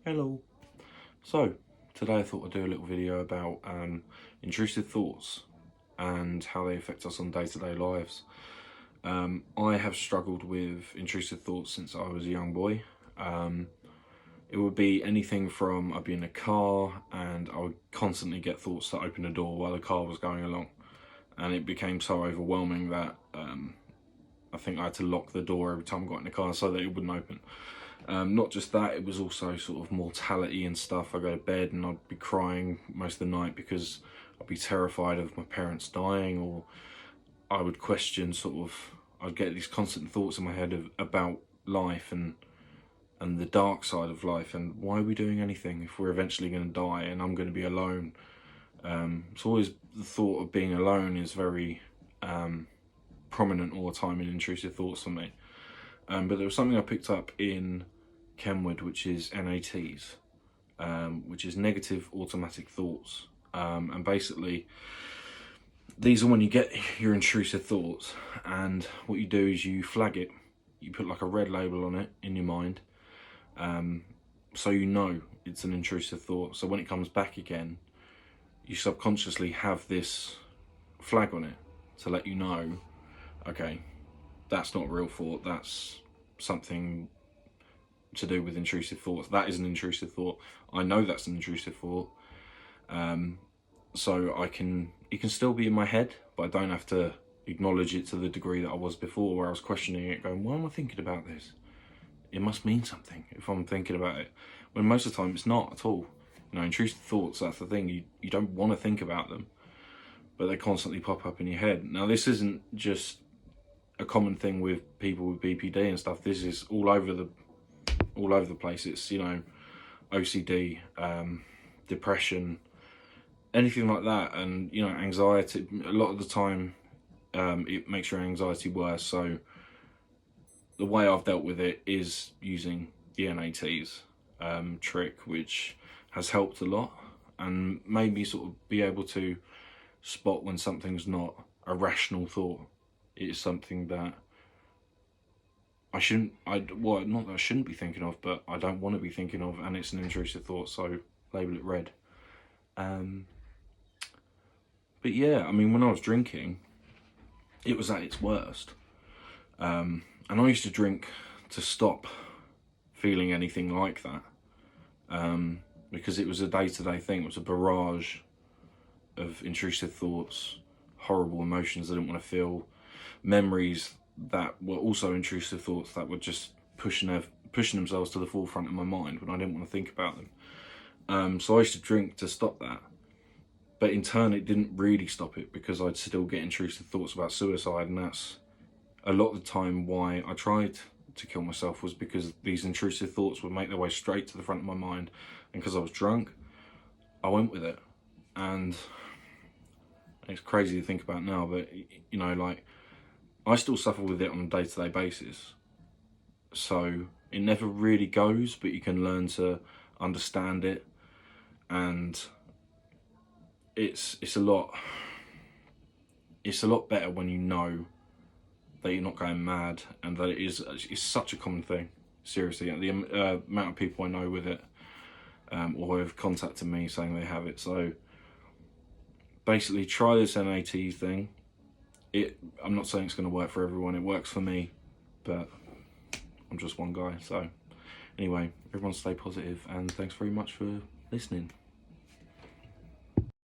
Hello. So, today I thought I'd do a little video about intrusive thoughts and how they affect us on day-to-day lives. I have struggled with intrusive thoughts since I was a young boy. It would be anything from I'd be in a car and I would constantly get thoughts to open the door while the car was going along. And it became so overwhelming that I think I had to lock the door every time I got in the car so that it wouldn't open. Not just that, it was also sort of mortality and stuff. I go to bed and I'd be crying most of the night because I'd be terrified of my parents dying, or I would question I'd get these constant thoughts in my head about life and the dark side of life, and why are we doing anything if we're eventually going to die and I'm going to be alone. It's always the thought of being alone is very prominent all the time in intrusive thoughts for me. But there was something I picked up in Kenwood, which is NATs, which is negative automatic thoughts. And basically, these are when you get your intrusive thoughts, and what you do is you flag it. You put like a red label on it in your mind, so you know it's an intrusive thought. So when it comes back again, you subconsciously have this flag on it to let you know, okay, that's not a real thought, that's something to do with intrusive thoughts. That is an intrusive thought. I know that's an intrusive thought. So it can still be in my head, but I don't have to acknowledge it to the degree that I was before, where I was questioning it, going, why am I thinking about this? It must mean something if I'm thinking about it. When most of the time it's not at all. You know, intrusive thoughts, that's the thing. You don't want to think about them, but they constantly pop up in your head. Now, this isn't just a common thing with people with BPD and stuff. This is all over the place. It's, you know, OCD, depression, anything like that, and, you know, anxiety. A lot of the time, it makes your anxiety worse. So the way I've dealt with it is using the NATs trick, which has helped a lot and made me sort of be able to spot when something's not a rational thought. It is something that not that I shouldn't be thinking of, but I don't want to be thinking of, and it's an intrusive thought, so label it red. But yeah, I mean, when I was drinking, it was at its worst. And I used to drink to stop feeling anything like that, because it was a day-to-day thing. It was a barrage of intrusive thoughts, horrible emotions I didn't want to feel, memories that were also intrusive thoughts that were just pushing themselves to the forefront of my mind when I didn't want to think about them. So I used to drink to stop that, but in turn it didn't really stop it, because I'd still get intrusive thoughts about suicide, and that's a lot of the time why I tried to kill myself, was because these intrusive thoughts would make their way straight to the front of my mind, and because I was drunk, I went with it. And it's crazy to think about now, but, you know, like, I still suffer with it on a day-to-day basis. So it never really goes, but you can learn to understand it, and it's a lot better when you know that you're not going mad, and that it's such a common thing. Seriously, the amount of people I know with it, or have contacted me saying they have it. So basically, try this NAT thing. I'm not saying it's going to work for everyone. It works for me, but I'm just one guy. So anyway, everyone stay positive, and thanks very much for listening.